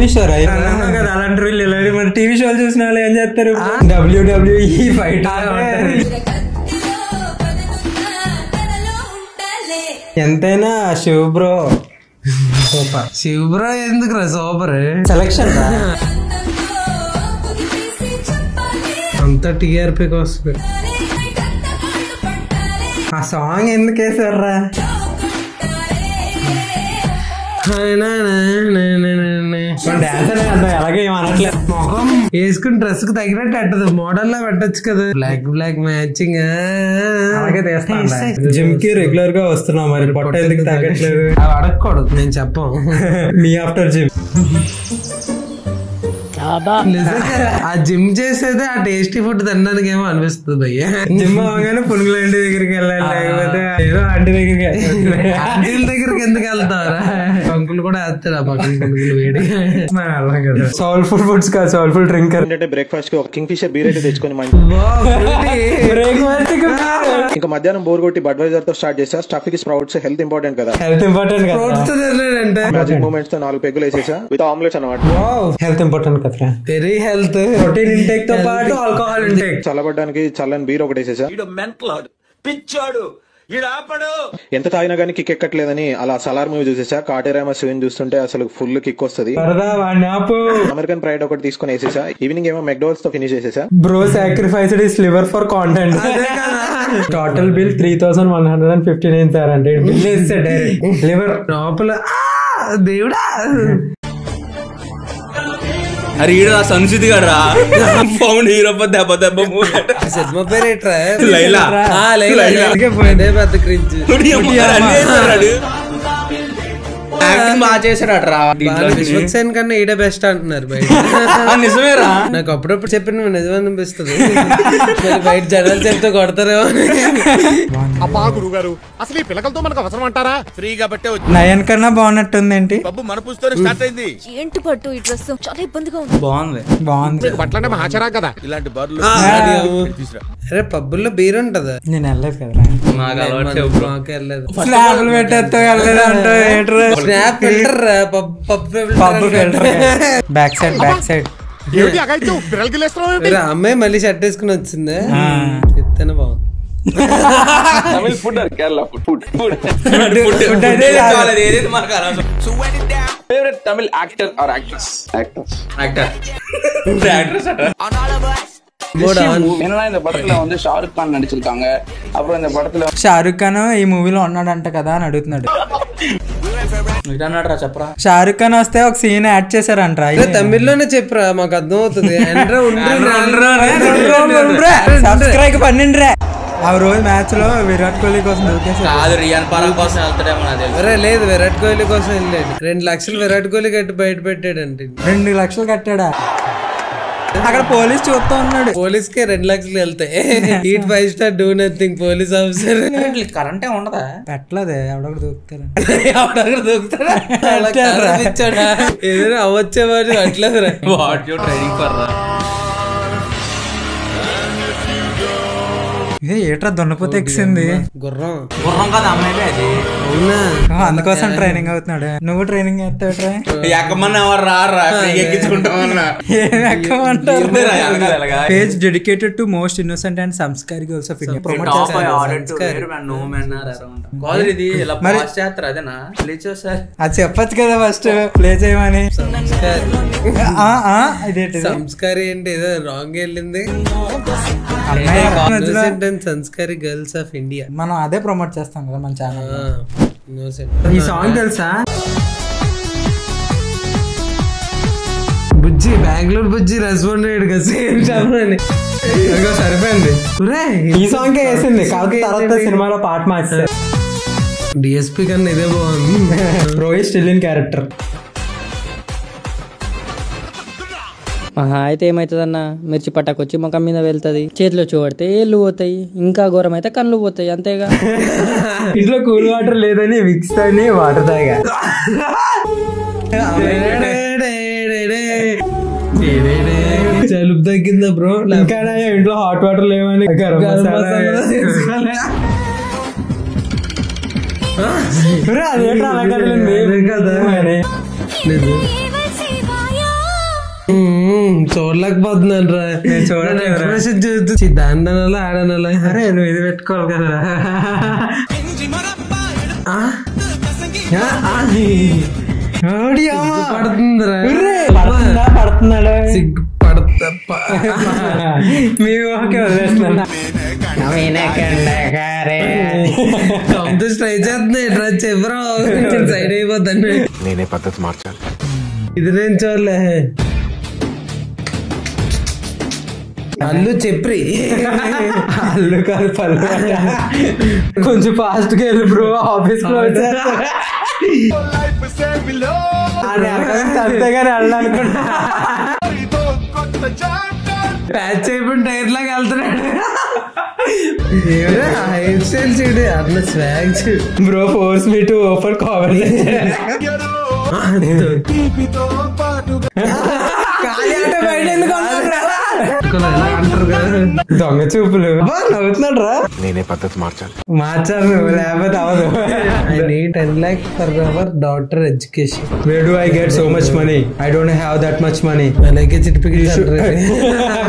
TV show కదా అలాంటి వీళ్ళు మరి టీవీ షోలు చూసిన వాళ్ళు ఏం చేస్తారు WWE ఫైట్ ఎంతైనా Shiv bro super. Shiv bro ఎందుకు రా సూపర్ సెలక్షన్ అంతా టీఆర్పీకి వస్తుంది. ఆ సాంగ్ ఎందుకు వేసారా? అలాగే ఏమనట్లేదు. మొఖం వేసుకుని డ్రెస్ కు తగినట్టు అట్టదు, మోడల్ లా పెట్టచ్చు కదా. బ్లాక్ మ్యాచింగ్ అలాగే తీస్తాను. జిమ్ కి రెగ్యులర్ గా వస్తున్నాం, మరి పొట్ట ఎందుకు తగ్గట్లేదు? అవి అడగకూడదు, నేను చెప్పం. మీ ఆఫ్టర్ జిమ్ ఆ జిమ్ చేసేదే ఆ టేస్టీ ఫుడ్ తినడానికి ఏమో అనిపిస్తుంది భయ్య. జిమ్ అవగానే పునుగుల ఇంటి దగ్గరికి వెళ్ళాలి, లేకపోతే ఏదో ఆంటీ దగ్గరికి. ఆంటీల దగ్గరికి ఎందుకు వెళ్తారా? పంకులు కూడా వేస్తారు ఆ పక్కన పునుగులు వేడి. సోల్ఫుల్ ఫుడ్స్ కాదు, సోల్ఫుల్ డ్రింకర్. అంటే బ్రేక్ఫాస్ట్ కి ఒక కింగ్ ఫిషర్ బీర్ అయితే తెచ్చుకొని ఇంకా మధ్యాహ్నం బోర్ కొట్టి బడ్వైజర్ తో స్టార్ట్ చేసా. స్టఫ్ కి స్ప్రౌట్స్ హెల్త్ ఇంపార్టెంట్ కదా. హెల్త్ ఇంపార్టెంట్ అంటే మ్యాజిక్ మూమెంట్స్ తో 4 పెగ్గులు వేసేసా విత్ ఆమ్లెట్స్ అన్నమాట. హెల్త్ ఇంపార్టెంట్ కదా. Very health. ప్రోటీన్ ఇంటేక్ తో పాటు ఆల్కహాల్ ఇంటేక్. చల్లబడ్డానికి చల్లని బీర్ ఒకటి వేసేసా. ఎంత తాగినా గానీ కిక్ ఎక్కట్లేదని అలా సలార్ మూవీ చూసేసా. కాటేరామ శివన్ చూస్తుంటే అసలు ఫుల్ కిక్ వస్తుంది. అమెరికన్ ప్రైడ్ ఒకటి తీసుకుని వేసేసా. ఈవినింగ్ ఏమో మెక్డోనల్డ్స్ తో ఫినిష్ చేసేసా. Bro sacrificed his liver for content. Total bill 3159 sir. అంటే లివర్ లోపల దేవుడా. అరే ఈడ సంస్కృతి గడరా ఫౌండ్ హీరో దెబ్బ దెబ్బ సినిమా పేరు ఏంట్రా? లైలా. పెద్ద క్రింజ్. యాక్టింగ్ బాగా చేశాడట్రా. విశ్వక్సేన్ కన్నా ఈడే బెస్ట్ అంటున్నారు బయట. నిజమేరా? నాకు అప్పుడప్పుడు చెప్పిన నిజం అనిపిస్తుంది. బయట జనాలు చెప్తే కొడతారేమో. అబ్బా గురుగారు, అసలు ఈ పిల్లకలతో మనకు అవసరం అంటారా? ఫ్రీ కాబట్టి నయన్ కన్నా బాగున్నట్టుంది. ఏంటి మన పుస్తకం స్టార్ట్ అయింది. ఏంటి పట్టు ఈ డ్రెస్ చాలా ఇబ్బందిగా ఉంది. బాగుంది. బట్టలంటే మహాచరా కదా. ఇలాంటి బర్లు అరే పబ్బుల్లో బీర్ ఉంటదా? నేను వెళ్ళలేదు కదా. మాకు వెళ్ళలేదు. స్నాప్లు పెట్టేస్తా వెళ్ళలేదు అంటే స్నాప్ ఫిల్టర్ బ్యాక్ సైడ్ అమ్మాయి మళ్ళీ షర్ట్ వేసుకుని వచ్చిందే. చెప్తానే బాగుంది. Tamil food Kerala food favourite Tamil actor or actress? Actor. இந்த படத்துல வந்து ஷாருக் கான் நடிச்சிருக்காங்க. அப்புறம் இந்த படத்துல షారుఖ్ ఖాన్ ఈ మూవీలో ఉన్నాడంట కదా అని అడుగుతున్నాడు. చెప్పరా. షారుఖ్ ఖాన్ వస్తే ఒక సీన్ యాడ్ చేశారంట. తమిళ్లోనే చెప్పరా, మాకు అర్థం అవుతుంది. సబ్స్క్రైబ్ పన్నెండ్రా. ఆ రోజు మ్యాచ్ లో విరాట్ కోహ్లీ కోసం రియాన్ పరాగ్ కోసం వెళ్తాడేమో. లేదు, విరాట్ కోహ్లీ కోసం వెళ్ళాడు. 2 లక్షలు విరాట్ కోహ్లీ కట్టి బయట పెట్టాడంటే. 2 లక్షలు కట్టాడా? అక్కడ పోలీస్ చూస్తా ఉన్నాడు. పోలీస్ కే 2 లక్షలు వెళ్తాయి. Eat 5 star do nothing police officer. కరెంటే ఉండదా? పెట్టలేదే. ఎవడొకటి దూకుతారా? ఏదైనా అవ్వచ్చేవాడు అట్లేదు. ట్రైనింగ్ పర్రా. ఏట్రా దున్నపోతే ఎక్కింది. గుర్రం కదా అమ్మాయి అది. అవునా? అందుకోసం ట్రైనింగ్ అవుతున్నాడు. నువ్వు ట్రైనింగ్ చేస్తావుట్రా? ఎక్కమన్నా ఎవరు రారా ఎక్కించుకుంటామన్నా. Page dedicated to most innocent and sanskari girls of India. అది చెప్పచ్చు కదా ఫస్ట్ ప్లే చేయమని. సంస్కారీ అంటే ఏదో రాంగ్ వెళ్ళింది. Sanskari girls of India. మనం అదే ప్రమోట్ చేస్తాం కదా మన ఛానల్. ఈ సాంగ్ తెలుసా? బుజ్జి బెంగళూరు బుజ్జి రెస్పాండ్ అయ్యాడు కదా సేమ్ చెప్పండి. సరిపోయింది. ఈ సాంగ్ వేసింది కాకపోతే తర్వాత సినిమాలో పాట మార్చారు. డిఎస్పీ కన్నా ఇదే బాగుంది. Rohit still in character. అయితే ఏమవుతుందన్న, మిర్చి పట్టాకొచ్చి ముఖం మీద వెళ్తుంది, చేతిలో చూపడితే ఏళ్ళు పోతాయి, ఇంకా ఘోరం అయితే కళ్ళు పోతాయి. అంతేగా. ఇంట్లో కూల్ వాటర్ లేదని విక్స్ అని వాటర్ తాగా. జలుబు తగ్గిందా బ్రో? ఇంకా ఇంట్లో హాట్ వాటర్ లేవని కదా. చూడలేకపోతున్నాను రా. నేను చూడలేదు. ఎక్స్ప్రెషన్ చూస్తూ దాండనలా ఆడనలా. అరే నువ్వు ఇది పెట్టుకోవాలి కదా. పడుతుందిరా. పడుతున్నాడు సిగ్గు పడతా. మీ ఓకే వదిలేస్తున్నా. ట్రై చేస్తున్నాయి డ్రా చెప్పరా సైడ్ అయిపోతాను. నేనే పద్ధతి మార్చాలి. ఇది నేను చూడలే. అల్లు చెప్పి అల్లు కాదు పళ్ళు. కొంచెం ఫాస్ట్ గా వెళ్ళి బ్రో, ఆఫీస్ లో అంతేగాని వెళ్ళాలనుకుంటా. ప్యాచ్ అయిపోయిన టైర్ లాగా వెళ్తున్నాడు. హెయిర్ స్టైల్ చూడు అట్లా స్వాగ్ చూడు. Bro force me to open conversation. దొంగ చూపులు నవ్వుతున్నాడు రా. నేనే పద్ధతి మార్చాలి. మార్చారు లేకపోతే అవదు. I need 10 lakh per our daughter education. Where do I get so much money? I don't have that much money. అలాగే చిటిపికి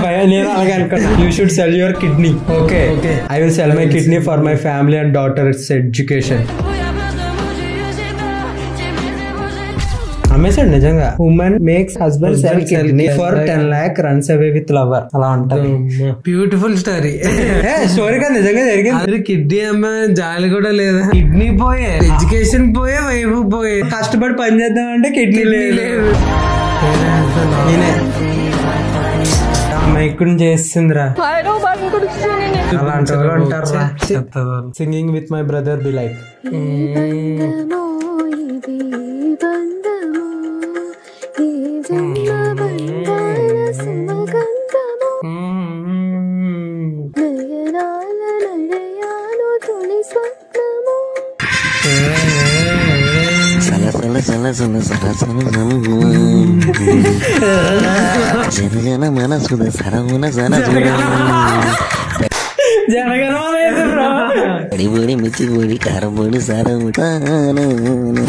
భయ నేను అలాగే అనుకున్నా. You should sell your kidney. Okay. I will sell my kidney for my family and daughter's education. అమ్మేసాడు నిజంగా. Women makes husband cell kidney for 10 lakh runs away with lover. అలా ఉంటది. Beautiful story. Story కదా నిజంగా జరిగింది. అది kidney అమ్మ జాలి కూడా లేదా. కిడ్నీ పోయే, ఎడ్యుకేషన్ పోయే, వైపు పోయే. కష్టపడి పని చేద్దాం అంటే కిడ్నీ లేదు. అమ్మాయికుని చేస్తుందిరా. అలాంటి వాళ్ళు ఉంటారు. Singing with my brother be like.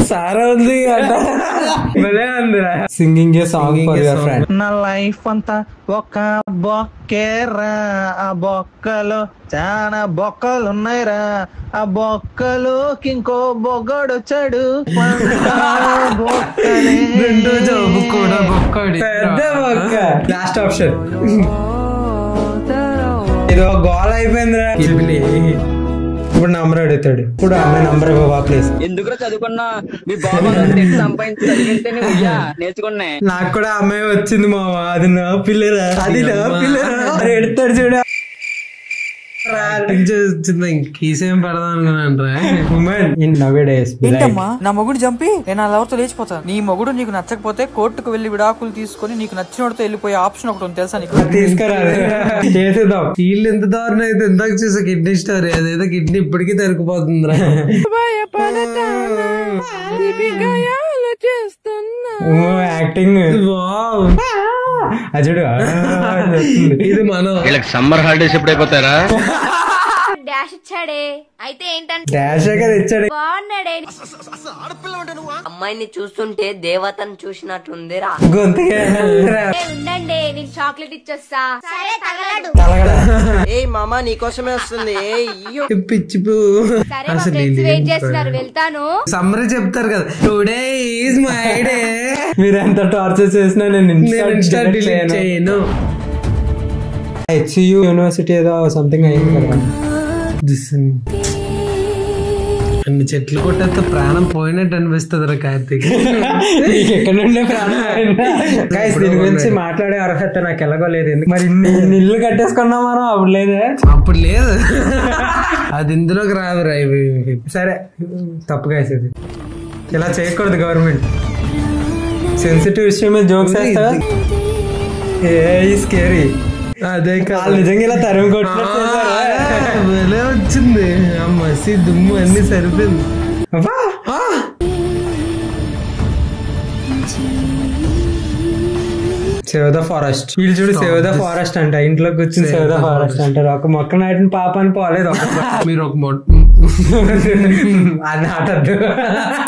సారా ఉంది singing a song for your friend. నా లైఫ్ అంతా ఒక బొక్కేరా, ఆ బొక్కలో చాలా బొక్కలు ఉన్నాయిరా, ఆ బొక్కలోకి ఇంకో బొగ్గడొచ్చాడు. Last option. ఇది ఒక గోల్ అయిపోయిందిరా. ఇప్పుడు నంబర్ అడుగుతాడు. ఇప్పుడు అమ్మాయి నంబర్ ఇవ్వవా ప్లీజ్. ఎందుకు చదువుకున్నా మీ బాబు సంపాదించి నేర్చుకున్నా. నాకు కూడా అమ్మాయి వచ్చింది మామ. అది నా పిల్లరా, అది నా పిల్లరా. ఎడతాడు చూడ. కీసేం పెడదాం అనుకున్నాను. ఏంటమ్మా నా మొగుడు చంపి నేను ఆ లవర్తో లేచిపోతాను. నీ మొగుడు నీకు నచ్చకపోతే కోర్టుకు వెళ్లి విడాకులు తీసుకుని నీకు నచ్చినోడితో వెళ్ళిపోయే ఆప్షన్ ఒకటి ఉంది తెలుసా నీకు? తీసుకురా. వీళ్ళు ఎంత దారుణం అయితే ఇందాక చూసా కిడ్నీ స్టోరీ. అదేదో కిడ్నీ ఇప్పటికీ దొరికిపోతుందిరా. యాక్టింగ్ అజుడు. ఇది మనం సమ్మర్ హాలిడేస్ ఎప్పుడైపోతారా? డాష్ ఇచ్చాడే. అయితే ఏంటంటే డాష్ కదా ఇచ్చాడు. బాగున్నాడే. అమ్మాయిని చూస్తుంటే దేవతను చూసినట్టుందిరా. గొంతుగా ఉండండి నేను చాక్లెట్ ఇచ్చొస్తా. సరే తగలడు. ఏ మామా నీకోసమే వస్తుంది. పిచ్చి సరే మా ఫ్రెండ్స్ వెయిట్ చేస్తున్నారు, వెళ్తాను. సమ్మరీ చెప్తారు కదా, టుడే ఈజ్ మై డే. మీరు ఎంత టార్చర్ చేసినా నేను ఇన్స్టా డిలీట్ చేయను. HCU యూనివర్సిటీ ఏదో సంథింగ్ అయింది కదా. అన్ని చెట్లు కొట్టేస్తే ప్రాణం పోయినట్టు అనిపిస్తుంది రా కార్తీక్. ఎక్కడ నుండే ప్రాణం పోయిందా? దీని గురించి మాట్లాడే అర్హత నాకు ఎలాగో లేదు. ఎందుకు మరి ఇల్లు కట్టేసుకున్నాం మనం? అప్పుడు లేదే. అప్పుడు లేదు. అది ఇందులోకి రాదురా. ఇవి సరే తప్పుగా వేసేది. ఇలా చేయకూడదు. గవర్నమెంట్ సెన్సిటివ్ విషయం మీద జోక్స్ వేస్తా. ఏ స్కేరీ. అదే కాదు నిజంగా ఇలా తరిమి కొట్టినట్టు వచ్చింది. ఆ మసి దుమ్ము అన్ని సరిపోయింది. Save the forest. వీళ్ళు చూడు సేవ్ ద ఫారెస్ట్ అంట. ఇంట్లోకి వచ్చింది సేవ్ ద ఫారెస్ట్ అంటారు. ఒక మొక్క నాటిన పాపాన్ని పోలేదు. మీరు ఒక నాటద్దు.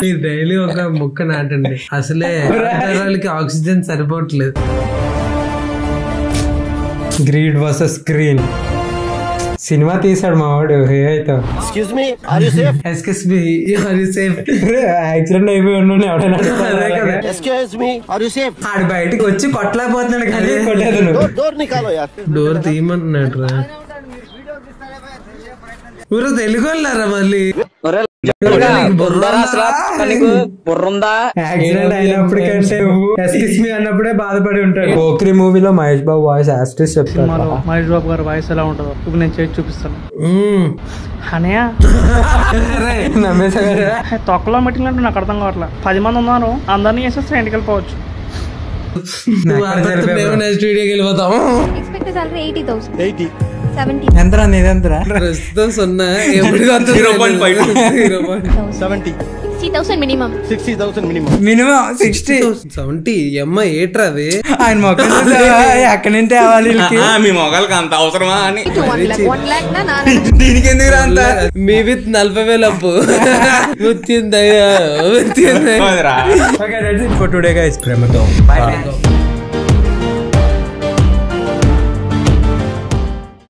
మీరు డైలీ ఒక మొక్క నాటండి. అసలే వాళ్ళకి ఆక్సిజన్ సరిపోవట్లేదు. గ్రీడ్ వర్సెస్ స్క్రీన్ సినిమా తీసాడు మా వాడు అయితే excuse me are you safe accident అయిపోయి ఉన్నాడు ఎవడైనా excuse me are you safe ఆడు బయటికి వచ్చి కొట్టలేకపోతున్నాడు కానీ కొట్టేది డోర్ నికాలో యార్ డోర్ తీయమంటున్నాడు రా ఊరు తెలుగు వాళ్ళారా మళ్ళీ బుర్రుందా యాక్సిడెంట్ అయినప్పటికంటే అన్నప్పుడే బాధపడి ఉంటాడు. పోక్రి మూవీలో మహేష్ బాబు వాయిస్ యాస్టిస్ చెప్తారు. మహేష్ బాబు గారి వాయిస్ ఎలా ఉంటుందో ఇప్పుడు నేను చేసి చూపిస్తాను. అనయ్య నమ్మేసా తొక్కలో మీటింగ్ అంటే నాకు అర్థం కావట్లేదు. 10 మంది ఉన్నారు, అందరినీ వేసేస్తే ఇంటికి వెళ్ళిపోవచ్చు. స్టూడియోకి వెళ్ళిపోతాం. ఎక్స్పెక్టెడ్ సాలరీ 80,000 70 ఎంతరా నీదెంతరా ప్రస్తుతం 0 ఎప్పుడు 70 60,000 మినిమం 60,000 మినిమం మినిమం 60 అమ్మ ఏట్రా అది ఆయన మొక్కలు ఎక్కడి నుంచి తేవాలి మీ మొగాలకి అంత అవసరమా అని 1 lakh నా దీనికి ఎందుకు అంత మీ విత్ 40,000 అప్పు వచ్చిందయ్యా okay that's it for today guys. ప్రేమతో బై.